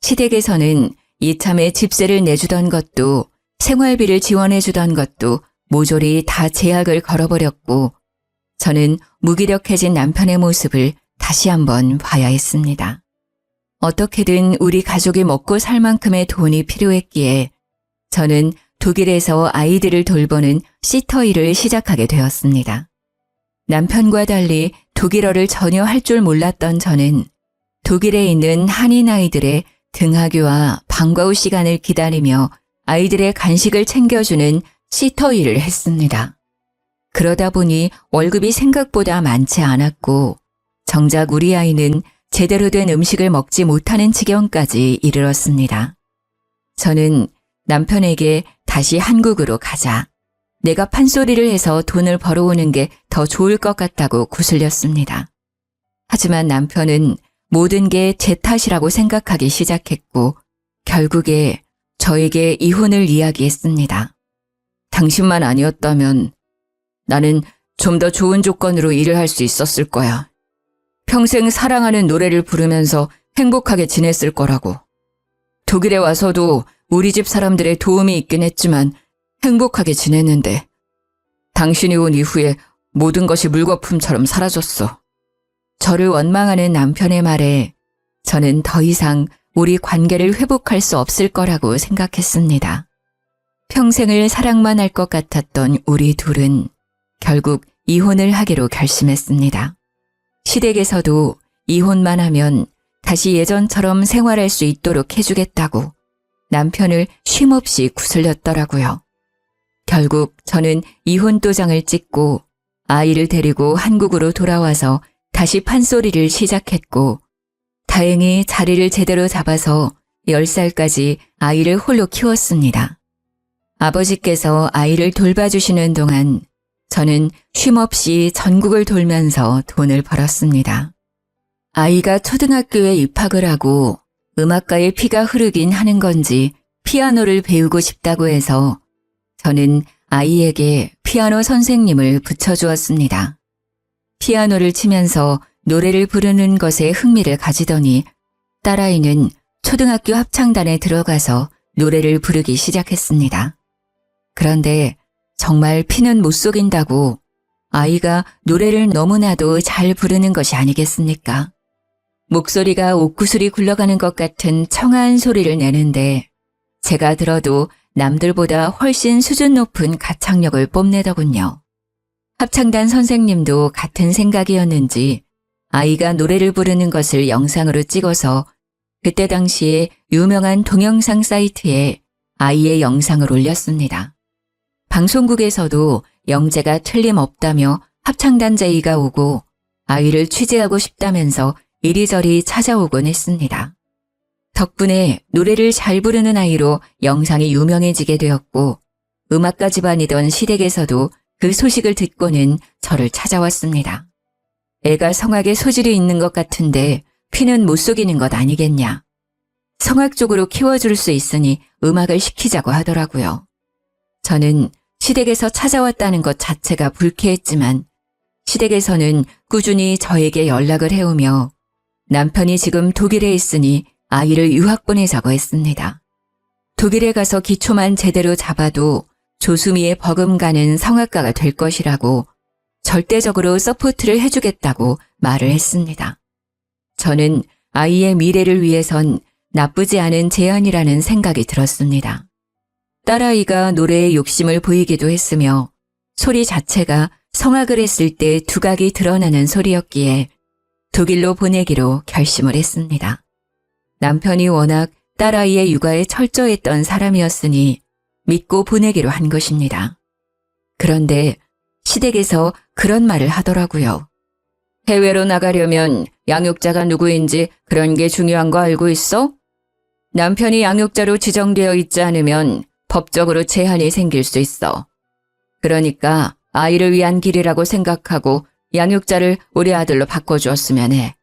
시댁에서는 이참에 집세를 내주던 것도 생활비를 지원해주던 것도 모조리 다 제약을 걸어버렸고 저는 무기력해진 남편의 모습을 다시 한번 봐야 했습니다. 어떻게든 우리 가족이 먹고 살 만큼의 돈이 필요했기에 저는 독일에서 아이들을 돌보는 시터 일을 시작하게 되었습니다. 남편과 달리 독일어를 전혀 할 줄 몰랐던 저는 독일에 있는 한인 아이들의 등하교와 방과 후 시간을 기다리며 아이들의 간식을 챙겨주는 시터 일을 했습니다. 그러다 보니 월급이 생각보다 많지 않았고 정작 우리 아이는 제대로 된 음식을 먹지 못하는 지경까지 이르렀습니다. 저는 남편에게 다시 한국으로 가자. 내가 판소리를 해서 돈을 벌어오는 게 더 좋을 것 같다고 구슬렸습니다. 하지만 남편은 모든 게 제 탓이라고 생각하기 시작했고 결국에 저에게 이혼을 이야기했습니다. 당신만 아니었다면 나는 좀 더 좋은 조건으로 일을 할 수 있었을 거야. 평생 사랑하는 노래를 부르면서 행복하게 지냈을 거라고. 독일에 와서도 우리 집 사람들의 도움이 있긴 했지만 행복하게 지냈는데 당신이 온 이후에 모든 것이 물거품처럼 사라졌어. 저를 원망하는 남편의 말에 저는 더 이상 우리 관계를 회복할 수 없을 거라고 생각했습니다. 평생을 사랑만 할 것 같았던 우리 둘은 결국 이혼을 하기로 결심했습니다. 시댁에서도 이혼만 하면 다시 예전처럼 생활할 수 있도록 해주겠다고 남편을 쉼없이 구슬렸더라고요. 결국 저는 이혼 도장을 찍고 아이를 데리고 한국으로 돌아와서 다시 판소리를 시작했고, 다행히 자리를 제대로 잡아서 10살까지 아이를 홀로 키웠습니다. 아버지께서 아이를 돌봐주시는 동안 저는 쉼없이 전국을 돌면서 돈을 벌었습니다. 아이가 초등학교에 입학을 하고 음악가의 피가 흐르긴 하는 건지 피아노를 배우고 싶다고 해서 저는 아이에게 피아노 선생님을 붙여주었습니다. 피아노를 치면서 노래를 부르는 것에 흥미를 가지더니 딸아이는 초등학교 합창단에 들어가서 노래를 부르기 시작했습니다. 그런데 정말 피는 못 속인다고 아이가 노래를 너무나도 잘 부르는 것이 아니겠습니까? 목소리가 옥구슬이 굴러가는 것 같은 청아한 소리를 내는데 제가 들어도 남들보다 훨씬 수준 높은 가창력을 뽐내더군요. 합창단 선생님도 같은 생각이었는지 아이가 노래를 부르는 것을 영상으로 찍어서 그때 당시에 유명한 동영상 사이트에 아이의 영상을 올렸습니다. 방송국에서도 영재가 틀림없다며 합창단 제의가 오고 아이를 취재하고 싶다면서 이리저리 찾아오곤 했습니다. 덕분에 노래를 잘 부르는 아이로 영상이 유명해지게 되었고 음악가 집안이던 시댁에서도 그 소식을 듣고는 저를 찾아왔습니다. 애가 성악에 소질이 있는 것 같은데 피는 못 속이는 것 아니겠냐. 성악 쪽으로 키워줄 수 있으니 음악을 시키자고 하더라고요. 저는 시댁에서 찾아왔다는 것 자체가 불쾌했지만 시댁에서는 꾸준히 저에게 연락을 해오며 남편이 지금 독일에 있으니 아이를 유학 보내자고 했습니다. 독일에 가서 기초만 제대로 잡아도 조수미에 버금가는 성악가가 될 것이라고 절대적으로 서포트를 해주겠다고 말을 했습니다. 저는 아이의 미래를 위해선 나쁘지 않은 제안이라는 생각이 들었습니다. 딸아이가 노래에 욕심을 보이기도 했으며 소리 자체가 성악을 했을 때 두각이 드러나는 소리였기에 독일로 보내기로 결심을 했습니다. 남편이 워낙 딸아이의 육아에 철저했던 사람이었으니 믿고 보내기로 한 것입니다. 그런데 시댁에서 그런 말을 하더라고요. 해외로 나가려면 양육자가 누구인지 그런 게 중요한 거 알고 있어? 남편이 양육자로 지정되어 있지 않으면 법적으로 제한이 생길 수 있어. 그러니까 아이를 위한 길이라고 생각하고 양육자를 우리 아들로 바꿔주었으면 해.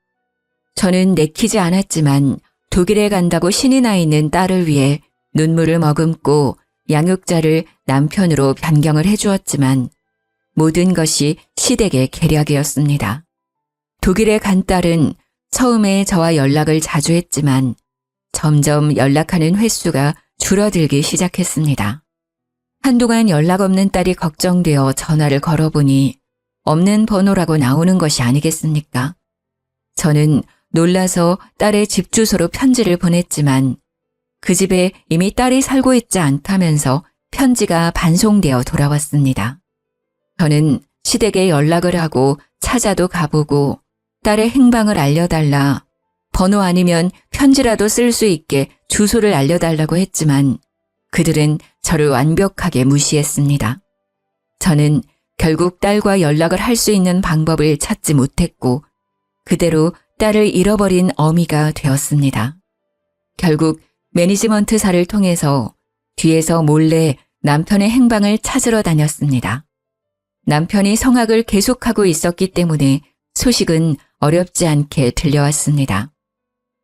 저는 내키지 않았지만 독일에 간다고 신이 나 있는 딸을 위해 눈물을 머금고 양육자를 남편으로 변경을 해주었지만 모든 것이 시댁의 계략이었습니다. 독일에 간 딸은 처음에 저와 연락을 자주 했지만 점점 연락하는 횟수가 줄어들기 시작했습니다. 한동안 연락 없는 딸이 걱정되어 전화를 걸어보니 없는 번호라고 나오는 것이 아니겠습니까? 저는 놀라서 딸의 집 주소로 편지를 보냈지만 그 집에 이미 딸이 살고 있지 않다면서 편지가 반송되어 돌아왔습니다. 저는 시댁에 연락을 하고 찾아도 가보고 딸의 행방을 알려달라, 번호 아니면 편지라도 쓸 수 있게 주소를 알려달라고 했지만 그들은 저를 완벽하게 무시했습니다. 저는 결국 딸과 연락을 할 수 있는 방법을 찾지 못했고 그대로 딸을 잃어버린 어미가 되었습니다. 결국 매니지먼트사를 통해서 뒤에서 몰래 남편의 행방을 찾으러 다녔습니다. 남편이 성악을 계속하고 있었기 때문에 소식은 어렵지 않게 들려왔습니다.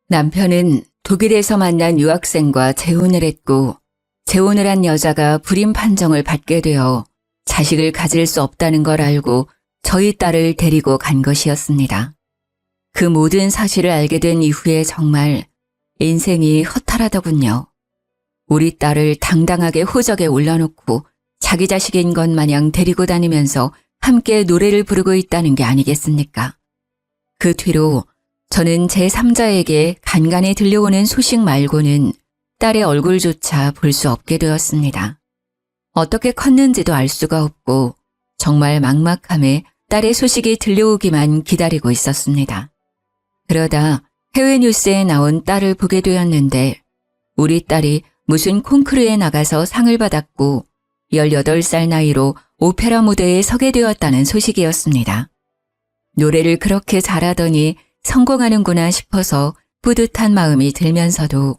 남편은 독일에서 만난 유학생과 재혼을 했고 재혼을 한 여자가 불임 판정을 받게 되어 자식을 가질 수 없다는 걸 알고 저희 딸을 데리고 간 것이었습니다. 그 모든 사실을 알게 된 이후에 정말 인생이 허탈하더군요. 우리 딸을 당당하게 호적에 올려놓고 자기 자식인 것 마냥 데리고 다니면서 함께 노래를 부르고 있다는 게 아니겠습니까? 그 뒤로 저는 제3자에게 간간히 들려오는 소식 말고는 딸의 얼굴조차 볼 수 없게 되었습니다. 어떻게 컸는지도 알 수가 없고 정말 막막함에 딸의 소식이 들려오기만 기다리고 있었습니다. 그러다 해외 뉴스에 나온 딸을 보게 되었는데 우리 딸이 무슨 콩쿠르에 나가서 상을 받았고 18살 나이로 오페라 무대에 서게 되었다는 소식이었습니다. 노래를 그렇게 잘하더니 성공하는구나 싶어서 뿌듯한 마음이 들면서도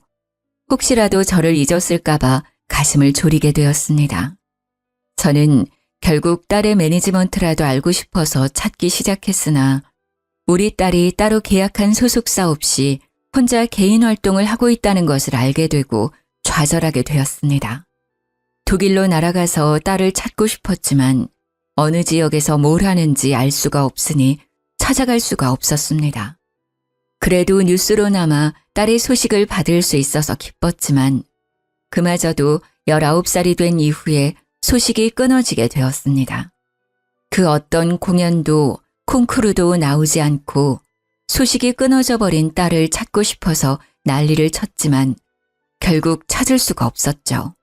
혹시라도 저를 잊었을까봐 가슴을 졸이게 되었습니다. 저는 결국 딸의 매니지먼트라도 알고 싶어서 찾기 시작했으나 우리 딸이 따로 계약한 소속사 없이 혼자 개인 활동을 하고 있다는 것을 알게 되고 좌절하게 되었습니다. 독일로 날아가서 딸을 찾고 싶었지만 어느 지역에서 뭘 하는지 알 수가 없으니 찾아갈 수가 없었습니다. 그래도 뉴스로나마 딸의 소식을 받을 수 있어서 기뻤지만 그마저도 19살이 된 이후에 소식이 끊어지게 되었습니다. 그 어떤 공연도 콩쿠르도 나오지 않고 소식이 끊어져 버린 딸을 찾고 싶어서 난리를 쳤지만 결국 찾을 수가 없었죠.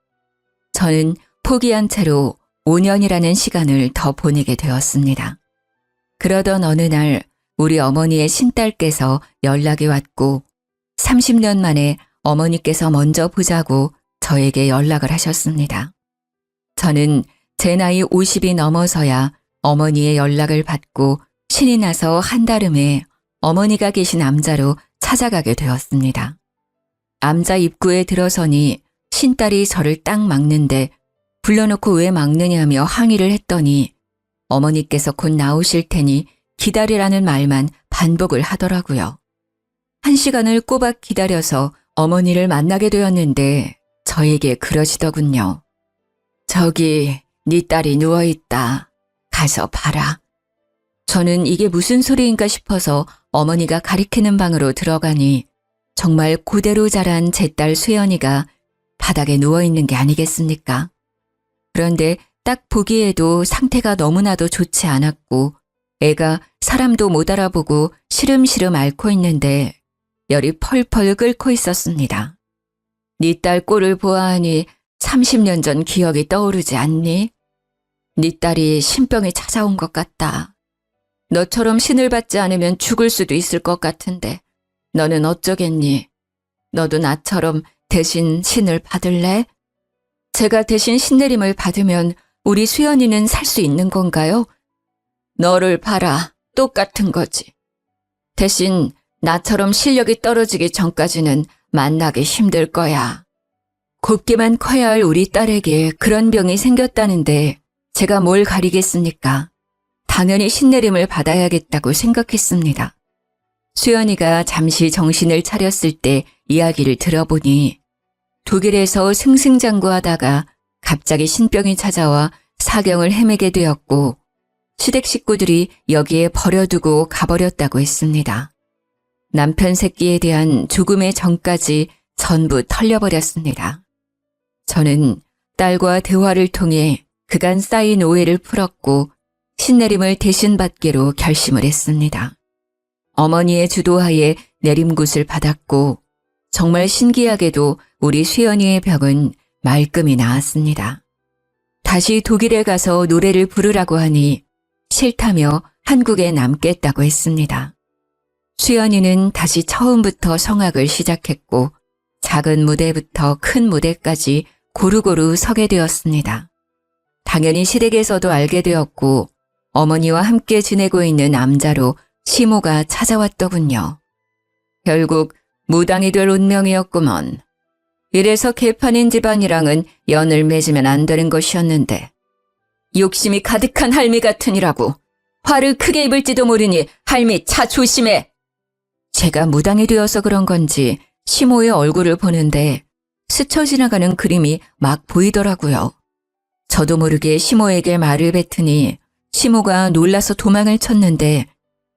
저는 포기한 채로 5년이라는 시간을 더 보내게 되었습니다. 그러던 어느 날 우리 어머니의 신딸께서 연락이 왔고 30년 만에 어머니께서 먼저 보자고 저에게 연락을 하셨습니다. 저는 제 나이 50이 넘어서야 어머니의 연락을 받고 신이 나서 한달음에 어머니가 계신 암자로 찾아가게 되었습니다. 암자 입구에 들어서니 신딸이 저를 딱 막는데 불러놓고 왜 막느냐며 항의를 했더니 어머니께서 곧 나오실 테니 기다리라는 말만 반복을 하더라고요. 1시간을 꼬박 기다려서 어머니를 만나게 되었는데 저에게 그러시더군요. 저기 네 딸이 누워있다. 가서 봐라. 저는 이게 무슨 소리인가 싶어서 어머니가 가리키는 방으로 들어가니 정말 그대로 자란 제 딸 수연이가 바닥에 누워있는 게 아니겠습니까? 그런데 딱 보기에도 상태가 너무나도 좋지 않았고 애가 사람도 못 알아보고 시름시름 앓고 있는데 열이 펄펄 끓고 있었습니다. 네 딸 꼴을 보아하니 30년 전 기억이 떠오르지 않니? 네 딸이 신병에 찾아온 것 같다. 너처럼 신을 받지 않으면 죽을 수도 있을 것 같은데 너는 어쩌겠니? 너도 나처럼 대신 신을 받을래? 제가 대신 신내림을 받으면 우리 수연이는 살 수 있는 건가요? 너를 봐라. 똑같은 거지. 대신 나처럼 실력이 떨어지기 전까지는 만나기 힘들 거야. 곱게만 커야 할 우리 딸에게 그런 병이 생겼다는데 제가 뭘 가리겠습니까? 당연히 신내림을 받아야겠다고 생각했습니다. 수연이가 잠시 정신을 차렸을 때 이야기를 들어보니 독일에서 승승장구하다가 갑자기 신병이 찾아와 사경을 헤매게 되었고 시댁 식구들이 여기에 버려두고 가버렸다고 했습니다. 남편 새끼에 대한 조금의 정까지 전부 털려버렸습니다. 저는 딸과 대화를 통해 그간 쌓인 오해를 풀었고 신내림을 대신 받기로 결심을 했습니다. 어머니의 주도하에 내림굿을 받았고 정말 신기하게도 우리 수연이의 병은 말끔히 나았습니다. 다시 독일에 가서 노래를 부르라고 하니 싫다며 한국에 남겠다고 했습니다. 수연이는 다시 처음부터 성악을 시작했고 작은 무대부터 큰 무대까지 고루고루 서게 되었습니다. 당연히 시댁에서도 알게 되었고 어머니와 함께 지내고 있는 남자로 시모가 찾아왔더군요. 결국 무당이 될 운명이었구먼. 이래서 개판인 집안이랑은 연을 맺으면 안 되는 것이었는데 욕심이 가득한 할미 같으니라고. 화를 크게 입을지도 모르니 할미 차 조심해. 제가 무당이 되어서 그런 건지 시모의 얼굴을 보는데 스쳐 지나가는 그림이 막 보이더라고요. 저도 모르게 시모에게 말을 뱉으니 시모가 놀라서 도망을 쳤는데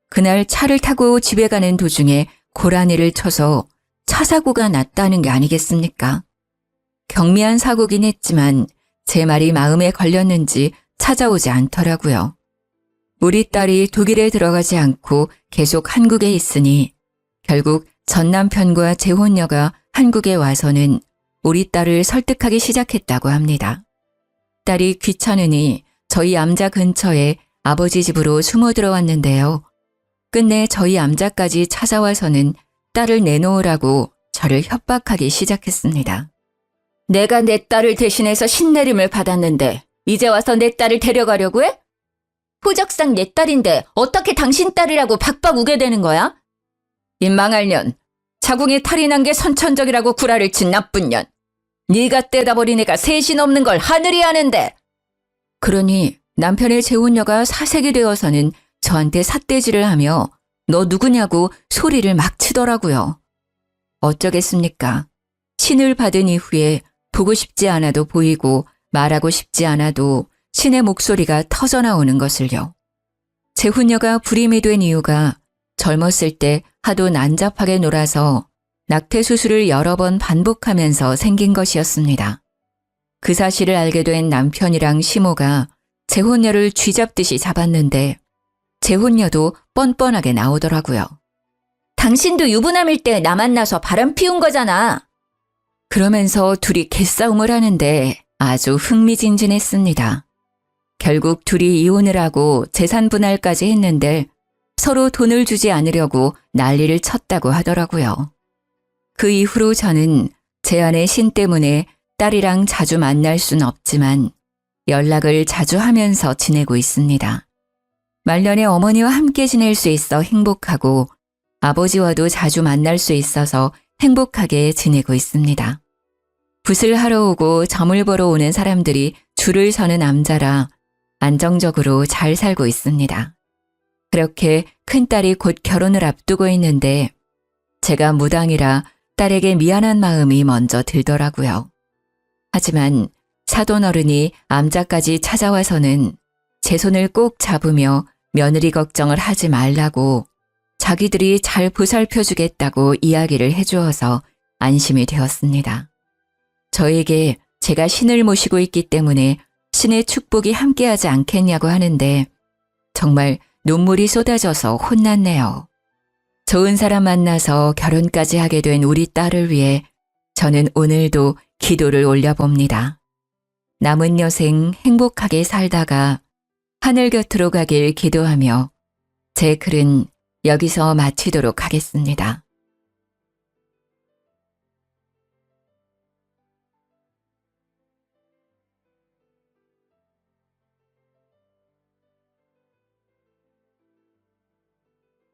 그날 차를 타고 집에 가는 도중에 고라니를 쳐서 차 사고가 났다는 게 아니겠습니까? 경미한 사고긴 했지만 제 말이 마음에 걸렸는지 찾아오지 않더라고요. 우리 딸이 독일에 들어가지 않고 계속 한국에 있으니 결국 전 남편과 재혼녀가 한국에 와서는 우리 딸을 설득하기 시작했다고 합니다. 딸이 귀찮으니 저희 암자 근처에 아버지 집으로 숨어 들어왔는데요. 끝내 저희 암자까지 찾아와서는 딸을 내놓으라고 저를 협박하기 시작했습니다. 내가 내 딸을 대신해서 신내림을 받았는데 이제 와서 내 딸을 데려가려고 해? 호적상 내 딸인데 어떻게 당신 딸이라고 박박 우게 되는 거야? 이 망할 년, 자궁에 탈이 난 게 선천적이라고 구라를 친 나쁜 년. 네가 떼다 버린 애가 셋이 넘는 걸 하늘이 아는데. 그러니 남편의 재혼녀가 사색이 되어서는 저한테 삿대질을 하며 너 누구냐고 소리를 막 치더라고요. 어쩌겠습니까? 신을 받은 이후에 보고 싶지 않아도 보이고 말하고 싶지 않아도 신의 목소리가 터져나오는 것을요. 재혼녀가 불임이 된 이유가 젊었을 때 하도 난잡하게 놀아서 낙태 수술을 여러 번 반복하면서 생긴 것이었습니다. 그 사실을 알게 된 남편이랑 시모가 재혼녀를 쥐잡듯이 잡았는데 재혼녀도 뻔뻔하게 나오더라고요. 당신도 유부남일 때 나 만나서 바람 피운 거잖아. 그러면서 둘이 개싸움을 하는데 아주 흥미진진했습니다. 결국 둘이 이혼을 하고 재산 분할까지 했는데 서로 돈을 주지 않으려고 난리를 쳤다고 하더라고요. 그 이후로 저는 제 아내 신 때문에 딸이랑 자주 만날 순 없지만 연락을 자주 하면서 지내고 있습니다. 말년에 어머니와 함께 지낼 수 있어 행복하고 아버지와도 자주 만날 수 있어서 행복하게 지내고 있습니다. 붓을 하러 오고 점을 보러 오는 사람들이 줄을 서는 암자라 안정적으로 잘 살고 있습니다. 그렇게 큰딸이 곧 결혼을 앞두고 있는데 제가 무당이라 딸에게 미안한 마음이 먼저 들더라고요. 하지만 사돈 어른이 암자까지 찾아와서는 제 손을 꼭 잡으며 며느리 걱정을 하지 말라고 자기들이 잘 보살펴주겠다고 이야기를 해주어서 안심이 되었습니다. 저에게 제가 신을 모시고 있기 때문에 신의 축복이 함께하지 않겠냐고 하는데 정말 눈물이 쏟아져서 혼났네요. 좋은 사람 만나서 결혼까지 하게 된 우리 딸을 위해 저는 오늘도 기도를 올려봅니다. 남은 여생 행복하게 살다가 하늘 곁으로 가길 기도하며 제 글은 여기서 마치도록 하겠습니다.